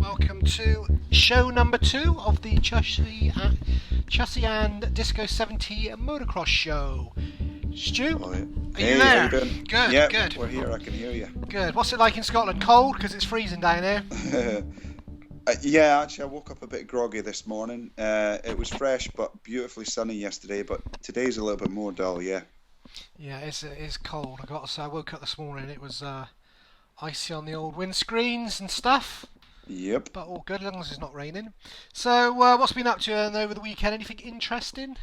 welcome to show number 2 of the Chussy and Disco70 Motocross show. Stu, Oh, yeah. are you there? How you doing? Good, yeah, good. We're here, I can hear you. Good. What's it like in Scotland? Cold? Because it's freezing down here. Yeah, actually I woke up a bit groggy this morning. It was fresh but beautifully sunny yesterday, but today's a little bit more dull, yeah. Yeah, it's cold. I got to say, I woke up this morning, it was icy on the old windscreens and stuff. Yep. But all good as long as it's not raining. So, what's been up to over the weekend? Anything interesting?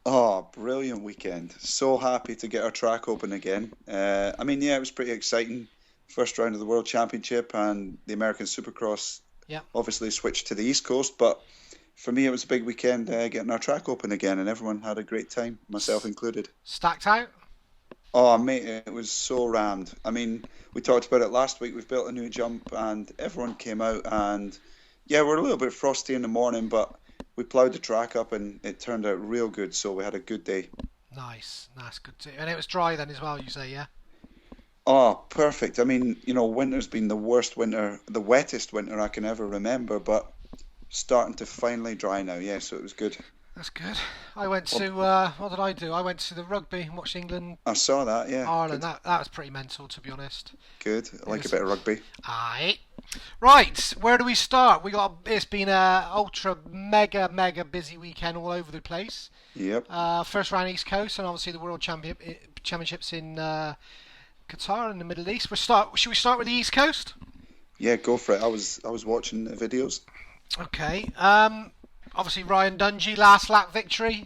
Oh, brilliant weekend. So happy to get our track open again. Yeah, it was pretty exciting. First round of the World Championship and the American Supercross obviously switched to the East Coast, but for me it was a big weekend getting our track open again, and everyone had a great time, myself included. Stacked out? Oh, mate, it was so rammed. We talked about it last week. We've built a new jump and everyone came out, and yeah, we're a little bit frosty in the morning, but we ploughed the track up and it turned out real good, so we had a good day. Nice, good too. And it was dry then as well, you say, yeah? Oh, perfect. Winter's been the worst winter, the wettest winter I can ever remember, but starting to finally dry now, yeah, so it was good. That's good. I went to, what did I do? I went to the rugby and watched England. I saw that, yeah. Ireland, that was pretty mental, to be honest. Good, I like a bit of rugby. Aye. Right, where do we start? It's been a ultra mega busy weekend all over the place. Yep. First round East Coast and obviously the World Championships in Qatar in the Middle East. Should we start with the East Coast? Yeah, go for it. I was watching the videos. Okay. Obviously Ryan Dungey last lap victory.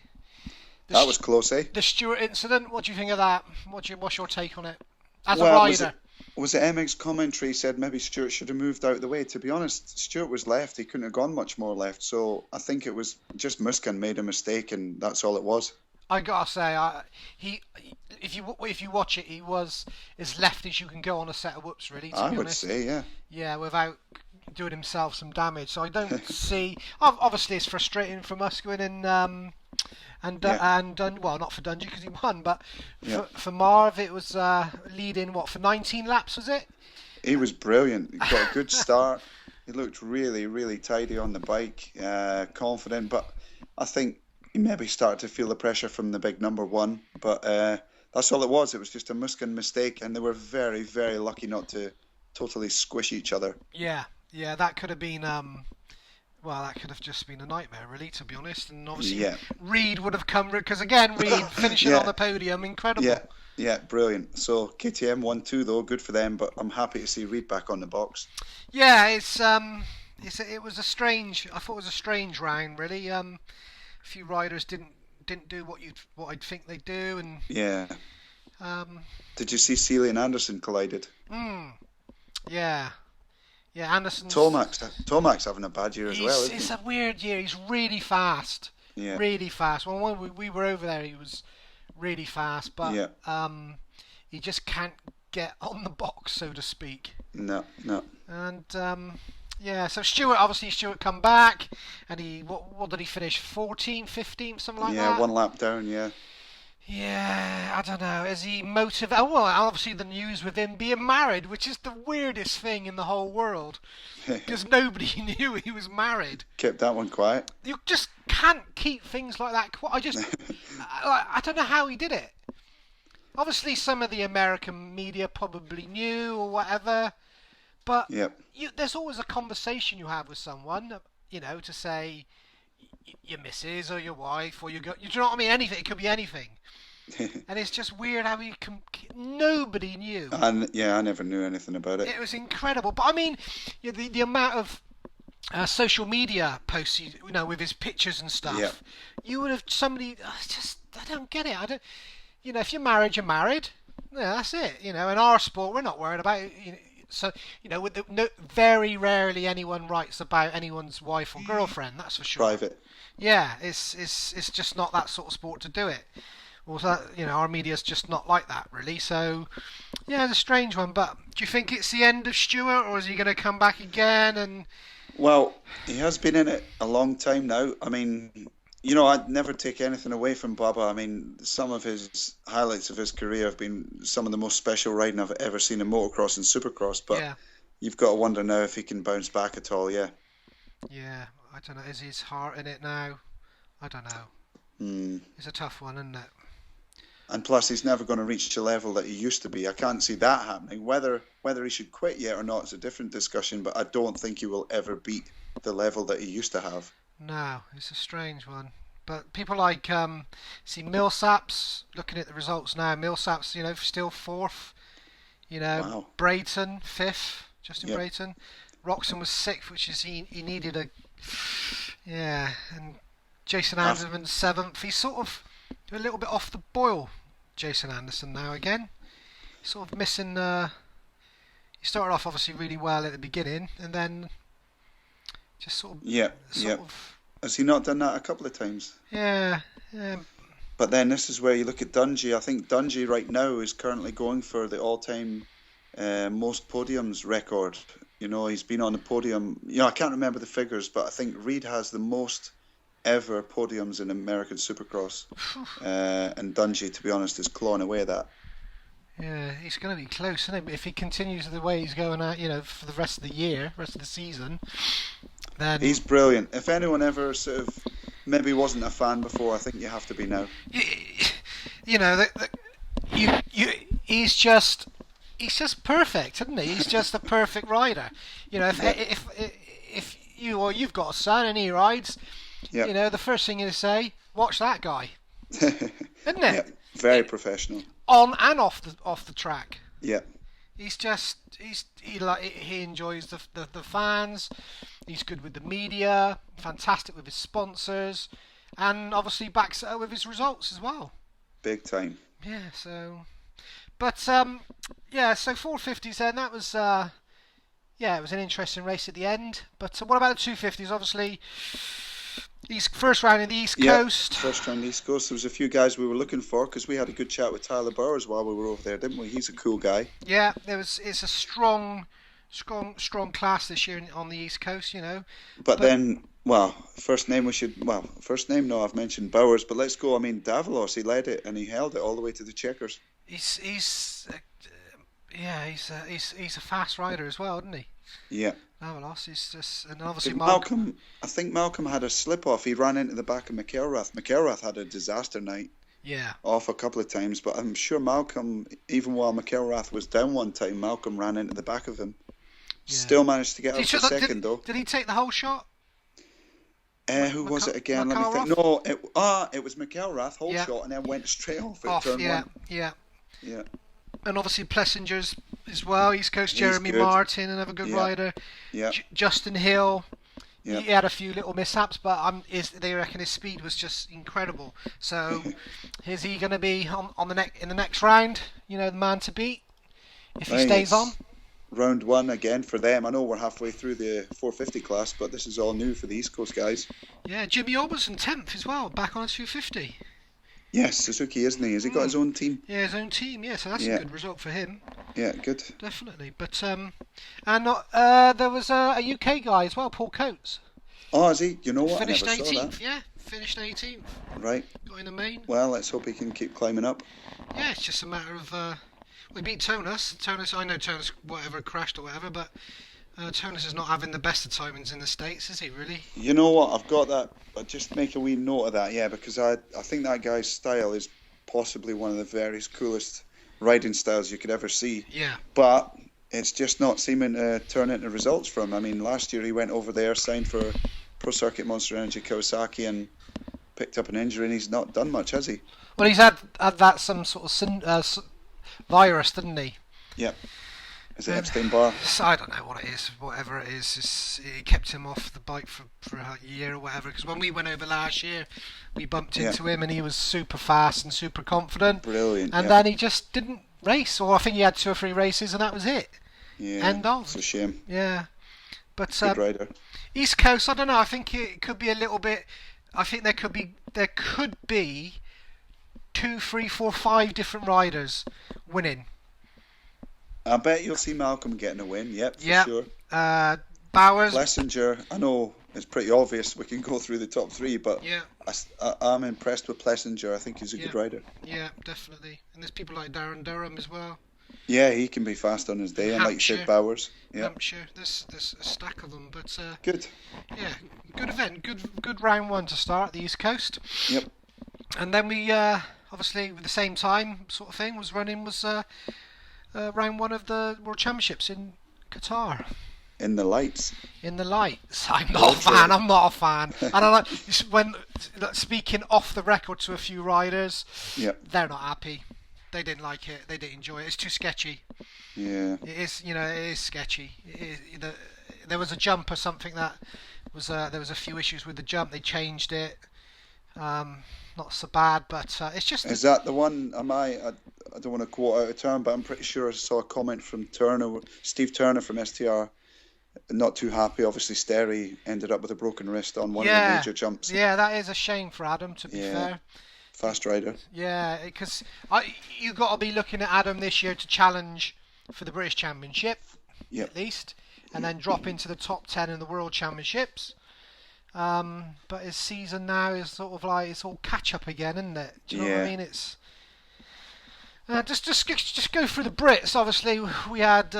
That was close, eh? The Stuart incident. What do you think of that? What's your take on it as a rider? Was it MX commentary said maybe Stuart should have moved out of the way? To be honest, Stuart was left. He couldn't have gone much more left. So I think it was just Muskin made a mistake, and that's all it was. I gotta say, if you watch it, he was as left as you can go on a set of whoops, really. To be honest. I would say, yeah. Yeah, without doing himself some damage. So I don't see. Obviously, it's frustrating for Muskin and well, not for Dungey because he won, but for Marv, it was leading for 19 laps, was it? He was brilliant. He got a good start. He looked really, really tidy on the bike, confident, but I think he maybe started to feel the pressure from the big number one, but that's all it was. It was just a Muskin mistake, and they were very, very lucky not to totally squish each other. Yeah, that could have been, that could have just been a nightmare, really, to be honest. And obviously, Reed would have come, because again, Reed finishing on the podium, incredible. Yeah, brilliant. So KTM won 2 though, good for them, but I'm happy to see Reed back on the box. Yeah, I thought it was a strange round, really. A few riders didn't do what I'd think they'd do, and yeah. Did you see Seeley and Anderson collided? Yeah, Anderson. Tomac's having a bad year as well, isn't he? It's a weird year. He's really fast. Yeah. Really fast. When we were over there, he was really fast, but he just can't get on the box, so to speak. No. And so Stuart come back, and he what did he finish? 14th, 15th, something like that. Yeah, 1 lap down. Yeah. Yeah, I don't know. Is he motivated? Oh, well, obviously the news with him being married, which is the weirdest thing in the whole world, because nobody knew he was married. Kept that one quiet. You just can't keep things like that quiet. I don't know how he did it. Obviously, some of the American media probably knew or whatever, but there's always a conversation you have with someone, to say your missus or your wife or you know what I mean? Anything. It could be anything. And it's just weird how nobody knew. And I never knew anything about it. It was incredible. But I mean, the amount of social media posts, with his pictures and stuff. Yeah. You would have I don't get it. I don't. If you're married, you're married. Yeah, that's it. In our sport, we're not worried about it. So, very rarely anyone writes about anyone's wife or girlfriend. That's for sure. Private. Yeah, it's just not that sort of sport to do it. Also, our media's just not like that, really. So, yeah, it's a strange one. But do you think it's the end of Stuart, or is he going to come back again? And well, he has been in it a long time now. I'd never take anything away from Bubba. Some of his highlights of his career have been some of the most special riding I've ever seen in motocross and supercross. But you've got to wonder now if he can bounce back at all, yeah. Yeah, I don't know. Is his heart in it now? I don't know. It's a tough one, isn't it? And plus, he's never going to reach the level that he used to be. I can't see that happening. Whether he should quit yet or not is a different discussion, but I don't think he will ever beat the level that he used to have. No, it's a strange one. But people like, see, Millsap's, looking at the results now, Millsap's, still fourth. Wow. Brayton, fifth, Justin Brayton. Roxon was sixth, which is he needed a... Yeah, and Jason Anderson seventh. He's sort of a little bit off the boil, Jason Anderson, now again. He's sort of missing... he started off obviously really well at the beginning, and then just sort of... Has he not done that a couple of times? Yeah. But then this is where you look at Dungey. I think Dungey right now is currently going for the all-time most podiums record. He's been on the podium. I can't remember the figures, but I think Reed has the most ever podiums in American Supercross. And Dungey, to be honest, is clawing away at that. Yeah, he's going to be close, isn't he? If he continues the way he's going at, for the rest of the year, rest of the season, then... He's brilliant. If anyone ever sort of maybe wasn't a fan before, I think you have to be now. He's just perfect, isn't he? He's just a perfect rider. If you've got a son and he rides, the first thing you say, watch that guy, isn't it? Yeah, very professional. On and off the track. Yeah. He enjoys the fans. He's good with the media. Fantastic with his sponsors, and obviously backs it up with his results as well. Big time. Yeah. So, but so 450s then. That was it was an interesting race at the end. But what about the 250s? Obviously, first round in the East Coast. First round in the East Coast. There was a few guys we were looking for because we had a good chat with Tyler Bowers while we were over there, didn't we? He's a cool guy. Yeah, it's a strong class this year on the East Coast, But then, first name I've mentioned Bowers, but let's go. I mean, Davalos, he led it and he held it all the way to the checkers. He's a fast rider as well, isn't he? Yeah. Davalos is just, and obviously Malcolm. I think Malcolm had a slip off. He ran into the back of McElrath. McElrath had a disaster night. Yeah. Off a couple of times, but I'm sure Malcolm, even while McElrath was down one time, Malcolm ran into the back of him. Yeah. Still managed to get up for second, though. Did he take the whole shot? Who was it again? Let me think. No, it was McElrath, whole shot, and then went straight off turn one. Yeah. And obviously Plessinger's as well, East Coast. Jeremy Martin, another good rider. Yeah. Justin Hill. Yeah. He had a few little mishaps, but they reckon his speed was just incredible. So, is he going to be in the next round? The man to beat if he stays on. Round one again for them. I know we're halfway through the 450 class, but this is all new for the East Coast guys. Yeah, Jimmy Albertson 10th as well, back on a 250. Yes, Suzuki, isn't he? Has he got his own team? Yeah, his own team. Yeah, so that's a good result for him. Yeah, good. Definitely. But there was a UK guy as well, Paul Coates. Oh, is he? You know what? Finished I never 18th. saw that. Yeah, finished 18th. Right. Got in the main. Well, let's hope he can keep climbing up. Yeah, it's just a matter of. We beat Tonus. I know Tonus whatever crashed or whatever, but Tonus is not having the best of timings in the States, is he really? You know what? I've got that. I'll just make a wee note of that, because I think that guy's style is possibly one of the very coolest riding styles you could ever see. Yeah. But it's just not seeming to turn into results for him. I mean, last year he went over there, signed for Pro Circuit Monster Energy Kawasaki, and picked up an injury, and he's not done much, has he? Well, he's had that some sort of virus, didn't he? Yep. Is it Epstein-Barr? I don't know what it is. Whatever it is, it kept him off the bike for a year or whatever. Because when we went over last year, we bumped into him and he was super fast and super confident. Brilliant. And then he just didn't race, or I think he had 2 or 3 races and that was it. Yeah. End of. It's a shame. Yeah. But good rider. East Coast, I don't know. I think it could be a little bit. I think there could be 2, 3, 4, 5 different riders winning. I bet you'll see Malcolm getting a win. Yep, for sure. Bowers. Plessinger, I know it's pretty obvious we can go through the top 3, but I'm impressed with Plessinger. I think he's a good rider. Yeah, definitely. And there's people like Darren Durham as well. Yeah, he can be fast on his day, and like you said, Bowers. Yeah. Hampshire, there's a stack of them, but good. Yeah, good event, good round one to start the East Coast. Yep. And then we obviously with the same time sort of thing was round one of the World Championships in Qatar. In the lights. I'm not a fan. And I like when speaking off the record to a few riders. Yep. They're not happy. They didn't like it. They didn't enjoy it. It's too sketchy. Yeah. It is. It is sketchy. There was a jump or something that was. There was a few issues with the jump. They changed it. Not so bad, but it's just. Is that the one? I don't want to quote out a term, but I'm pretty sure I saw a comment from Steve Turner from STR. Not too happy. Obviously, Sterry ended up with a broken wrist on one of the major jumps. Yeah, that is a shame for Adam, to be fair. Fast rider. Yeah, because you got to be looking at Adam this year to challenge for the British Championship, at least, and then drop into the top 10 in the World Championships. But his season now is sort of like it's all catch up again, isn't it? Do you know what I mean? It's just go through the Brits. Obviously, we had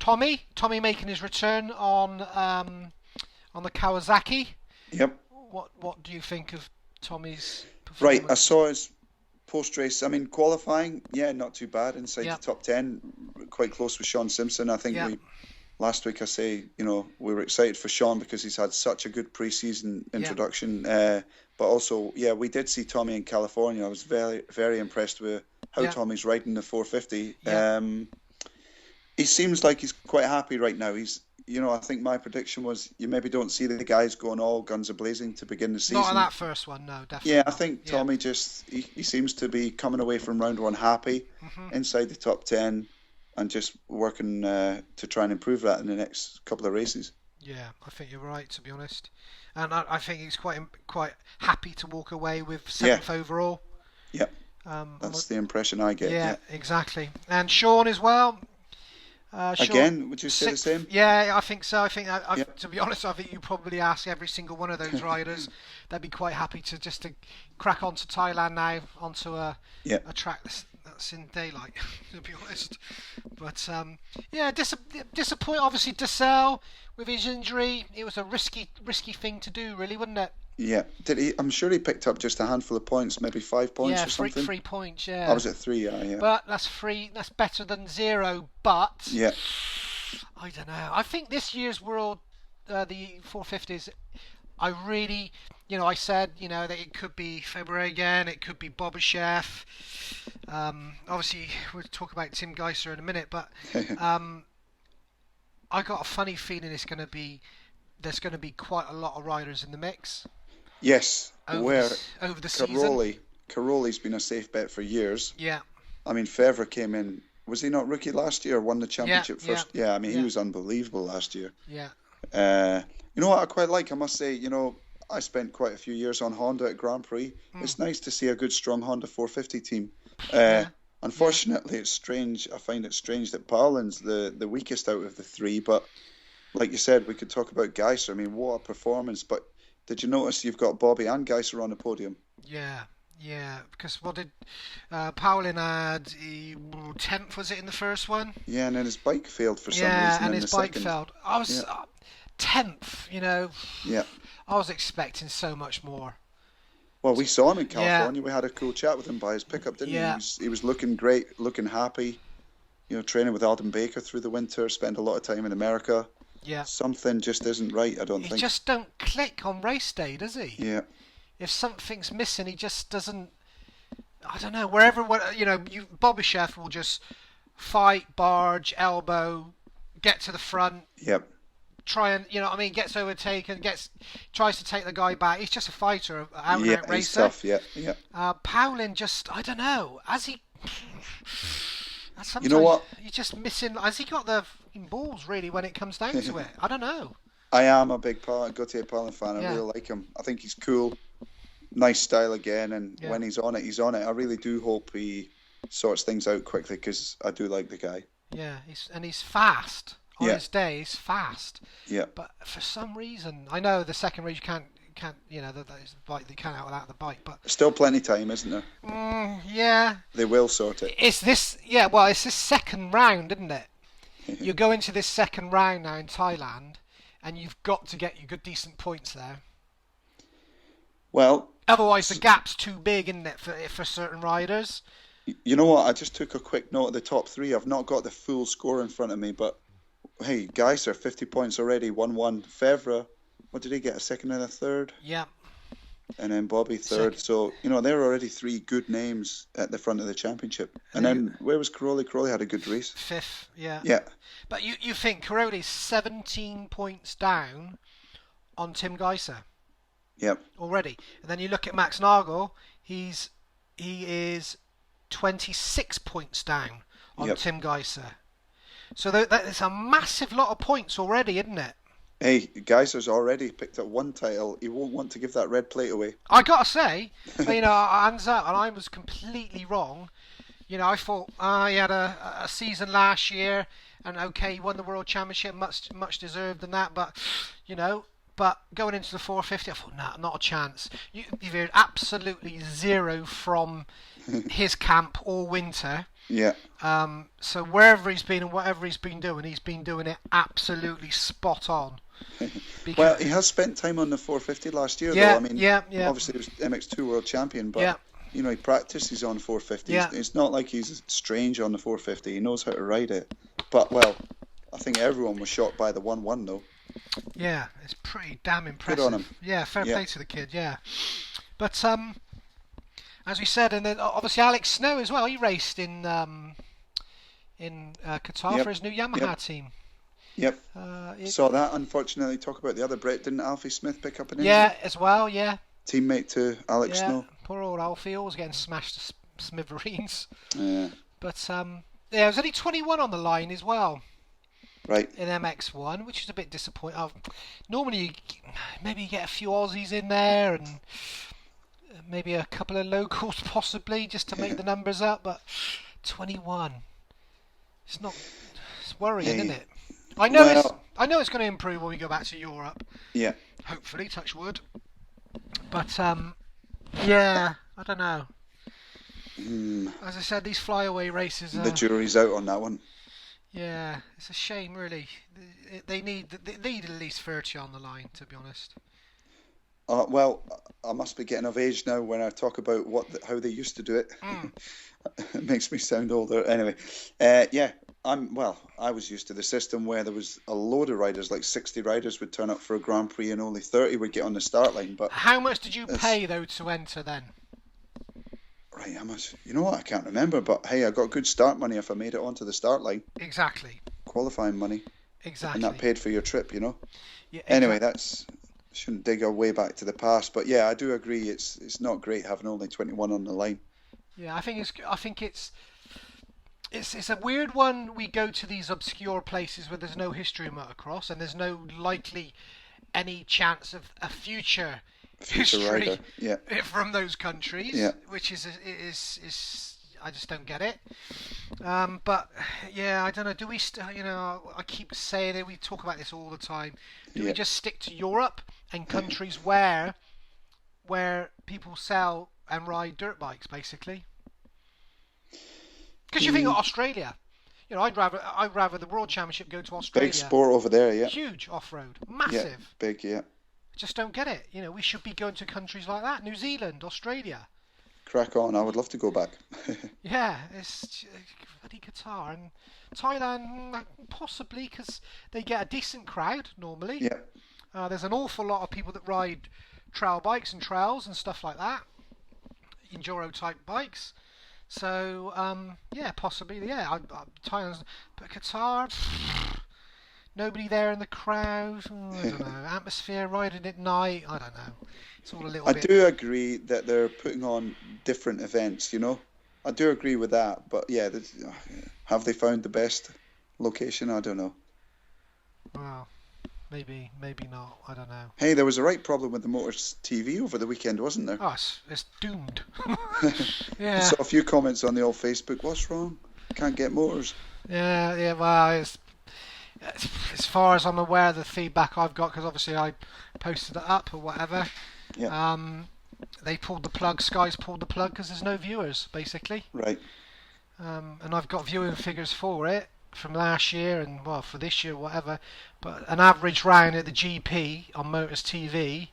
Tommy making his return on the Kawasaki. Yep. What do you think of Tommy's performance? Right, I saw his post-race. I mean, qualifying, not too bad inside the top 10. Quite close with Sean Simpson. I think last week I say, we were excited for Sean because he's had such a good pre-season introduction. But also, we did see Tommy in California. I was very, very impressed with how Tommy's riding the 450. He seems like he's quite happy right now. He's, I think my prediction was you maybe don't see the guys going all guns a-blazing to begin the season. Not on that first one, no, definitely. Yeah, I think Tommy he seems to be coming away from round one happy, inside the top 10, and just working to try and improve that in the next couple of races. Yeah, I think you're right, to be honest. And I think he's quite happy to walk away with 7th overall. Yeah, that's the impression I get. Yeah, exactly. And Sean as well. Again, would you say the same? Yeah, I think so. I think, to be honest, I think you probably ask every single one of those riders. They'd be quite happy to crack onto Thailand now, onto a track that's in daylight, to be honest. But disappoint. Obviously, Dessel with his injury, it was a risky thing to do, really, wasn't it? Yeah, did he? I'm sure he picked up just a handful of points, maybe 5 points or something. 3 points. Yeah. I was at 3. Yeah. But that's 3. That's better than 0. But I don't know. I think this year's World, the 450s, I really, I said, that it could be February again. It could be Bobashev. Obviously, we'll talk about Tim Geiser in a minute, but I got a funny feeling there's going to be quite a lot of riders in the mix. Yes, over the season. Caroli's been a safe bet for years. Yeah. I mean, Fevre came in. Was he not rookie last year? Won the championship first. Yeah. I mean, he was unbelievable last year. Yeah. You know what I quite like? I must say, I spent quite a few years on Honda at Grand Prix. It's nice to see a good, strong Honda 450 team. Unfortunately, it's strange. I find it strange that Paulin's the weakest out of the 3. But like you said, we could talk about Geiser. I mean, what a performance! But did you notice you've got Bobby and Geiser on the podium? Yeah. Because what did Paulin had? 10th, was it, in the first one? Yeah, and then his bike failed for some reason. Yeah, and his bike failed. I was 10th. Yeah. I was expecting so much more. Well, we saw him in California. We had a cool chat with him by his pickup, didn't we? He was looking great, looking happy. Training with Alden Baker through the winter. Spent a lot of time in America. Yeah. Something just isn't right, I don't think. He just don't click on race day, does he? Yeah. If something's missing, he just doesn't. I don't know. Bobashev will just fight, barge, elbow, get to the front. Yep. Try and gets overtaken, tries to take the guy back. He's just a fighter, out and out racer. He's tough. Yeah. Paulin just, I don't know. Has he? You know what? He's just missing. Has he got the balls really when it comes down to it? I don't know. I am a big Gautier Paulin fan. I really like him. I think he's cool. Nice style again, and when he's on it, he's on it. I really do hope he sorts things out quickly because I do like the guy. Yeah, he's fast. On his day, he's fast. Yeah. But for some reason, I know the second race you can't can't, that is the bike. They can't out without the bike, but still plenty of time, isn't there? Yeah. They will sort it. It's this second round, isn't it? You go into this second round now in Thailand, and you've got to get your good decent points there. Well, otherwise the gap's too big, isn't it, for certain riders? You know what? I just took a quick note of the top three. I've not got the full score in front of me, but hey, Geiser 50 points already, 1-1. Fevre, what did he get? A second and a third? Yeah. And then Bobby third. So, there are already three good names at the front of the championship. And then, where was Caroli? Caroli had a good race. Fifth, yeah. Yeah. But you think Caroli's 17 points down on Tim Geiser. Yep. Already. And then you look at Max Nagel, he is 26 points down on Tim Geiser. So that's a massive lot of points already, isn't it? Hey, Geiser's already picked up one title. He won't want to give that red plate away. I gotta say, hands up, and I was completely wrong. I thought he had a season last year, and he won the World Championship, much deserved in that. But but going into the 450, I thought, nah, not a chance. You've heard absolutely zero from his camp all winter. Yeah. So wherever he's been and whatever he's been doing it absolutely spot on. Well, he has spent time on the 450 last year, though. I mean, obviously he was MX2 World Champion, but he practices on 450. Yeah. It's not like he's strange on the 450. He knows how to ride it. But I think everyone was shocked by the 1-1 though. Yeah, it's pretty damn impressive. Good on him. Yeah, fair play to the kid. Yeah, but as we said, and then obviously Alex Snow as well. He raced in Qatar for his new Yamaha team. Yep. Saw that. Unfortunately, talk about the other Brett. Didn't Alfie Smith pick up an injury? Yeah, as well. Yeah. Teammate to Alex Snow. Poor old Alfie, always getting smashed to smithereens. Yeah. But there's only 21 on the line as well. Right. In MX1, which is a bit disappointing. Normally, maybe you get a few Aussies in there and maybe a couple of locals possibly just to make the numbers up, but 21. It's worrying, isn't it? I know it's going to improve when we go back to Europe. Yeah. Hopefully, touch wood. But I don't know. As I said, these flyaway races. The jury's out on that one. Yeah, it's a shame, really. They need at least 30 on the line, to be honest. Well, I must be getting of age now when I talk about how they used to do it. It makes me sound older. Anyway, I was used to the system where there was a load of riders, like 60 riders would turn up for a Grand Prix and only 30 would get on the start line. But how much did you pay, though, to enter then? Right, how much? You know what? I can't remember, but hey, I got good start money if I made it onto the start line. Exactly. Qualifying money. Exactly. And that paid for your trip, Yeah, exactly. Anyway, shouldn't dig our way back to the past, but yeah, I do agree. It's not great having only 21 on the line. Yeah, I think it's a weird one. We go to these obscure places where there's no history of motocross and there's no likely any chance of a future history from those countries, which is I just don't get it. But yeah, I don't know. Do we? I keep saying it. We talk about this all the time. Do we just stick to Europe and countries where people sell and ride dirt bikes, basically? Because you think of Australia. I'd rather the World Championship go to Australia. Big sport over there, yeah. Huge off-road, massive. Yeah, big, yeah. I just don't get it. We should be going to countries like that. New Zealand, Australia. Crack on. I would love to go back. Yeah, it's bloody Qatar and Thailand, possibly because they get a decent crowd normally. Yeah. There's an awful lot of people that ride trail bikes and trails and stuff like that, enduro type bikes. So possibly, Thailand, but Qatar. Nobody there in the crowd. I don't know. Atmosphere, riding at night. I don't know. It's all a little bit. I do agree that they're putting on different events. I do agree with that. But yeah, have they found the best location? I don't know. Well, maybe not. I don't know. Hey, there was a right problem with the Motors TV over the weekend, wasn't there? Oh, it's doomed. Yeah. I saw a few comments on the old Facebook. What's wrong? Can't get Motors. Yeah. Well, As far as I'm aware, the feedback I've got, because obviously I posted it up or whatever, they pulled the plug. Sky's pulled the plug because there's no viewers, basically. Right. And I've got viewing figures for it from last year and for this year, whatever. But an average round at the GP on Motors TV,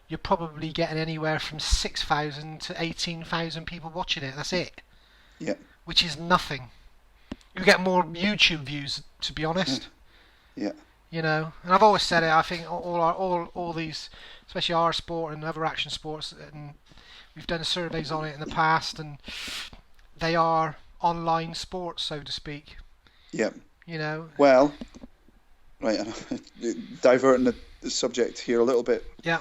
you're probably getting anywhere from 6,000 to 18,000 people watching it. That's it. Yeah. Which is nothing. You get more YouTube views, to be honest. Yeah. You know, and I've always said it. I think all these, especially our sport and other action sports, and we've done surveys on it in the past, and they are online sports, so to speak. Yeah. You know. Well, right. Diverting the subject here a little bit. Yeah.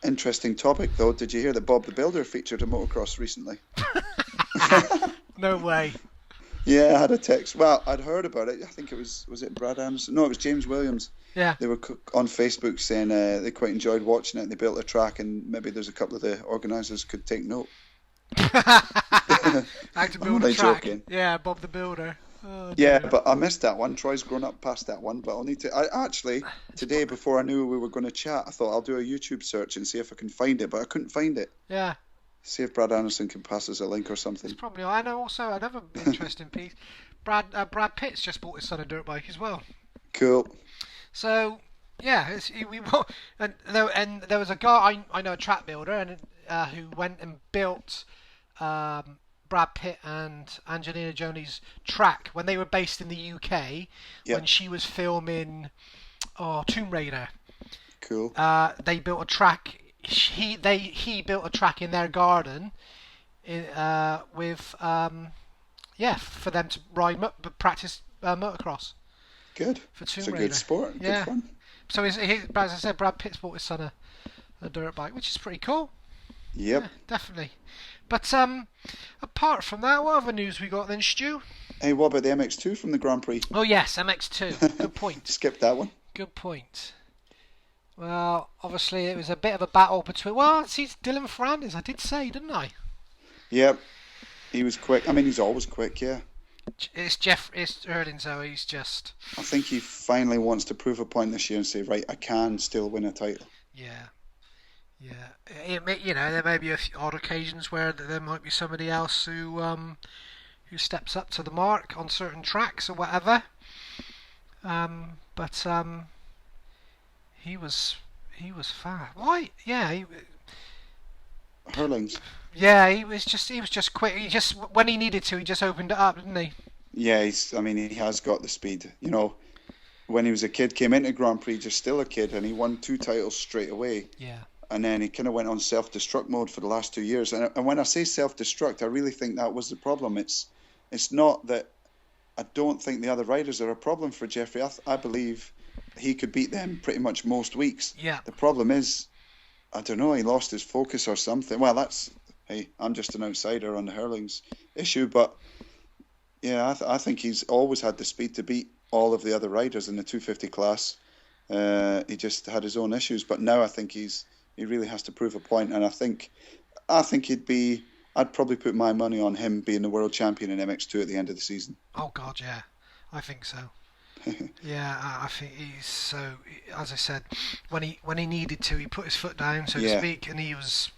Interesting topic, though. Did you hear that Bob the Builder featured in Motocross recently? No way. Yeah, I had a text. Well, I'd heard about it. I think it was it Brad Anderson? No, it was James Williams. Yeah. They were on Facebook saying they quite enjoyed watching it. They built a track, and maybe there's a couple of the organisers could take note. How to build a track. Joking. Yeah, Bob the Builder. Oh, yeah, but I missed that one. Troy's grown up past that one, but I'll need to. I actually today, before I knew we were going to chat, I thought I'll do a YouTube search and see if I can find it, but I couldn't find it. Yeah. See if Brad Anderson can pass us a link or something. It's probably. I know. Also, another interesting piece. Brad Pitt's just bought his son a dirt bike as well. Cool. So yeah, and there was a guy I know, a track builder, and who went and built Brad Pitt and Angelina Jolie's track when they were based in the UK. Yep. When she was filming Tomb Raider. Cool. They built a track. He built a track in their garden, with for them to practice motocross. Good. For Tomb It's a Raider. good sport. Yeah. Good fun. So as I said, Brad Pitt's bought his son a dirt bike, which is pretty cool. Yep. Yeah, definitely. But apart from that, what other news we got then, Stu? Hey, what about the MX2 from the Grand Prix? Oh yes, MX2. Good point. Skip that one. Good point. Well, obviously it was a bit of a battle between. Well, see, Dylan Ferrandis. I did say, didn't I? Yep. He was quick. I mean, he's always quick. Yeah. It's Erling, so he's just. I think he finally wants to prove a point this year and say, right, I can still win a title. Yeah. There may be a few odd occasions where there might be somebody else who steps up to the mark on certain tracks or whatever. But he was fast. Why? Yeah. Hurlings. Yeah, he was just quick. He just, when he needed to, he just opened it up, didn't he? Yeah, he has got the speed. You know, when he was a kid, came into Grand Prix just still a kid, and he won 2 titles straight away. Yeah. And then he kind of went on self-destruct mode for the last 2 years. And when I say self-destruct, I really think that was the problem. It's not that I don't think the other riders are a problem for Jeffrey. I believe he could beat them pretty much most weeks. Yeah. The problem is, I don't know, he lost his focus or something. Well, hey, I'm just an outsider on the Hurlings issue, but yeah, I think he's always had the speed to beat all of the other riders in the 250 class. He just had his own issues, but now I think he really has to prove a point, and I think I'd probably put my money on him being the world champion in MX2 at the end of the season. Oh God, yeah, I think so. Yeah, I think he's so. As I said, when he needed to, he put his foot down, so to speak, and he was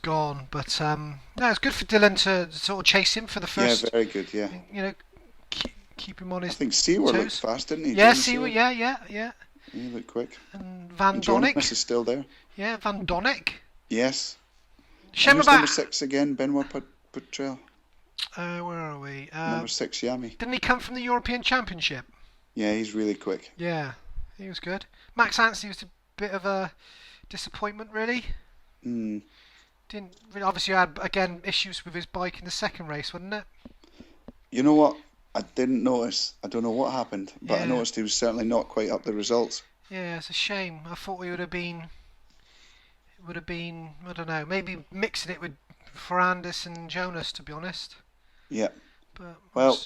gone. But no, it's good for Dylan to sort of chase him for the first. Yeah, very good. Yeah. You know, keep him on his. I think Seward looked fast, didn't he? Yeah, Seward. Yeah. He looked quick. And Van Jonas Donnick is still there. Yeah, Van Donnick. Yes. Who's number 6 again? Benoit Petrel. Where are we? Number 6, Yami. Didn't he come from the European Championship? Yeah, he's really quick. Yeah, he was good. Max Anstey was a bit of a disappointment, really. Obviously had again issues with his bike in the second race, wasn't it? You know what? I didn't notice. I don't know what happened, but I noticed he was certainly not quite up the results. Yeah, it's a shame. I thought he would have been. It would have been. I don't know. Maybe mixing it with Ferrandis and Jonas, to be honest. Yeah. But well,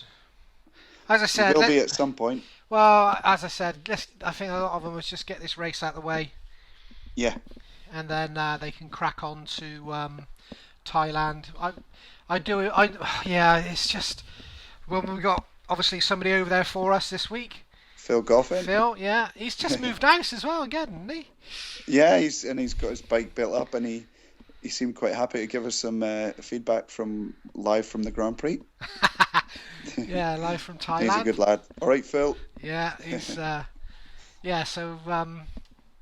as I said, will be at some point. Well, as I said, I think a lot of them was just get this race out of the way. Yeah. And then they can crack on to Thailand. It's just when we got obviously somebody over there for us this week. Phil Goffin. Phil, yeah, he's just moved house as well again, hasn't he? Yeah, he's got his bike built up, and he seemed quite happy to give us some feedback live from the Grand Prix. Yeah, live from Thailand. He's a good lad. All right, Phil. Yeah, he's yeah. So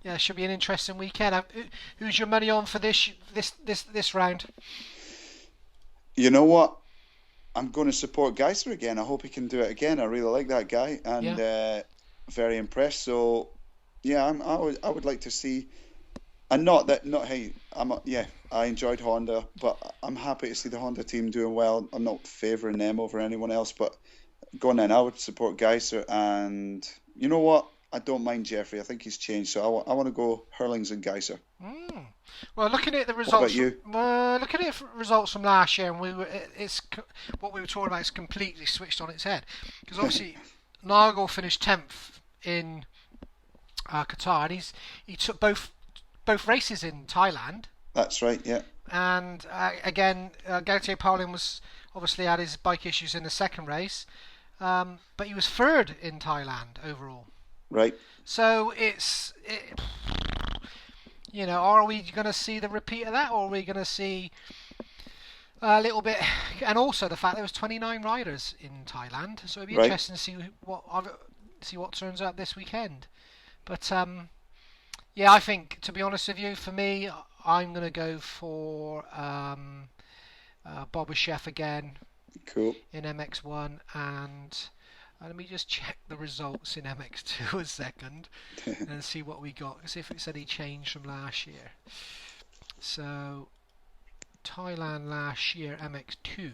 yeah, it should be an interesting weekend. Who's your money on for this round? You know what? I'm going to support Geiser again. I hope he can do it again. I really like that guy, and very impressed. So yeah, I would like to see. And I enjoyed Honda, but I'm happy to see the Honda team doing well. I'm not favouring them over anyone else, but going in, I would support Geiser. And you know what? I don't mind Jeffrey. I think he's changed, so I want to go Hurlings and Geiser. Well, looking at the results, what about you? Looking at results from last year, and what we were talking about is completely switched on its head. Because obviously, Nagel finished 10th in Qatar, and he took both races in Thailand. That's right, yeah. And again, Gautier Paulin was obviously had his bike issues in the second race, but he was third in Thailand overall. Right. So are we going to see the repeat of that, or are we going to see a little bit? And also the fact there was 29 riders in Thailand, so it'd be interesting to see what turns up this weekend. But yeah, I think, to be honest with you, for me, I'm going to go for Boba Chef again. Cool. In MX1, and let me just check the results in MX2 a second and see what we got. See if it's any change from last year. So, Thailand last year, MX2,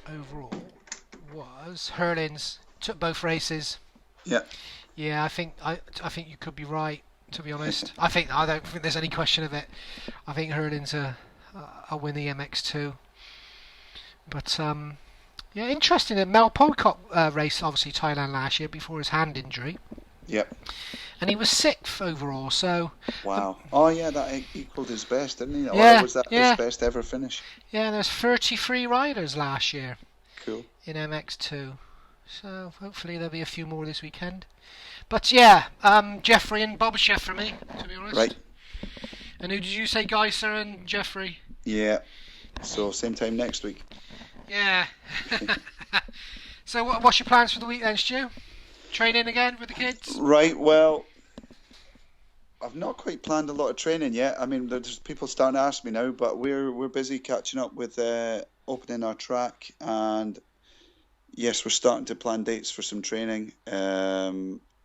overall was Hurlins took both races. Yeah. Yeah, I think you could be right. To be honest, I don't think there's any question of it. I think Hurlins will win the MX2. But yeah, interesting. The Mel Pocock race, obviously Thailand last year before his hand injury. Yep. And he was 6th overall. So. Wow. Oh yeah, that equalled his best, didn't he? Yeah. Or was that his best ever finish? Yeah, there's 33 riders last year. Cool. In MX2. So hopefully there'll be a few more this weekend. But yeah, Jeffrey and Boba Chef for me, to be honest. Right. And who did you say, Geiser and Jeffrey? Yeah. So same time next week. Yeah. So what's your plans for the week then, Stu? Training again with the kids? Right, well, I've not quite planned a lot of training yet. I mean, there's people starting to ask me now, but we're busy catching up with opening our track, and yes, we're starting to plan dates for some training.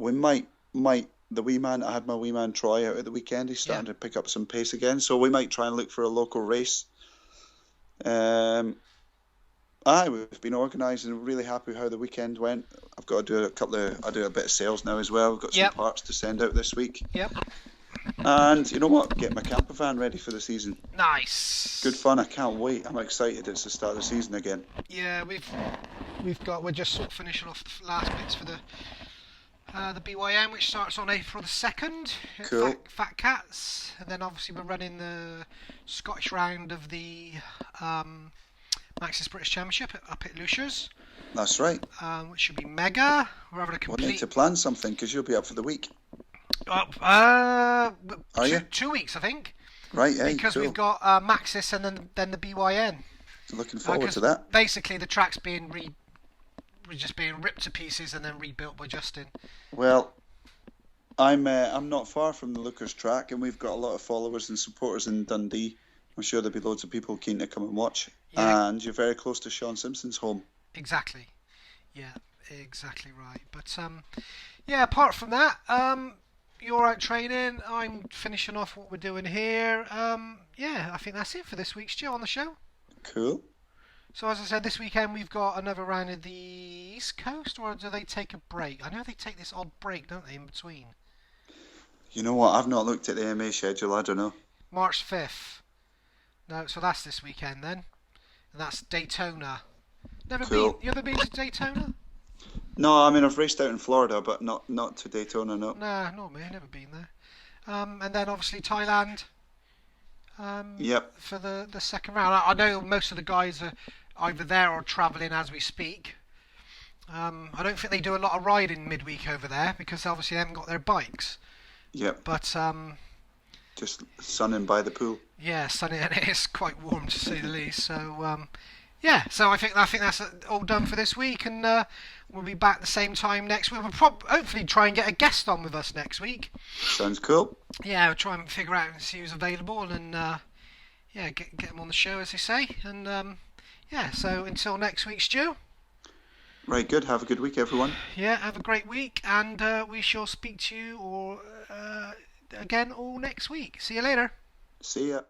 We might the wee man, I had my wee man Troy out at the weekend. He's starting to pick up some pace again, so we might try and look for a local race. We've been organising, really happy how the weekend went. I've got to do I do a bit of sales now as well. I've got some parts to send out this week. Yep. And you know what? Get my camper van ready for the season. Nice. Good fun. I can't wait. I'm excited. It's the start of the season again. Yeah, we're just sort of finishing off the last bits for the BYM, which starts on April the 2nd. Cool. Fat Cats, and then obviously we're running the Scottish round of the Maxis British Championship up at Lucia's. That's right. Which should be mega. We're having a complete. We'll need to plan something because you'll be up for the week. Are you? 2 weeks, I think. Right, yeah. Because cool. we've got Maxis and then the BYN. Looking forward to that. Basically, the track's being just being ripped to pieces and then rebuilt by Justin. Well, I'm not far from the Lookers track, and we've got a lot of followers and supporters in Dundee. I'm sure there'll be loads of people keen to come and watch. Yeah. And you're very close to Sean Simpson's home. Exactly. Yeah, exactly right. But yeah, apart from that, you're out training. I'm finishing off what we're doing here. Yeah, I think that's it for this week's Stu on the show. Cool. So as I said, this weekend we've got another round of the East Coast, or do they take a break? I know they take this odd break, don't they, in between? You know what? I've not looked at the MA schedule. I don't know. March 5th. No, so that's this weekend then. And that's Daytona. You ever been to Daytona? No, I mean, I've raced out in Florida, but not to Daytona, no. Nah, not me. Never been there. And then obviously Thailand. Yep. For the second round. I know most of the guys are either there or travelling as we speak. I don't think they do a lot of riding midweek over there because obviously they haven't got their bikes. Yep. But just sunning by the pool. Yeah, sunny, and it is quite warm to say the least. So yeah, so I think that's all done for this week, and we'll be back the same time next week. We'll hopefully try and get a guest on with us next week. Sounds cool. Yeah, we'll try and figure out and see who's available, and yeah, get them on the show, as they say. And yeah, so until next week, Stu. Right, good. Have a good week, everyone. Yeah, have a great week, and we shall speak to you again all next week. See you later. See ya.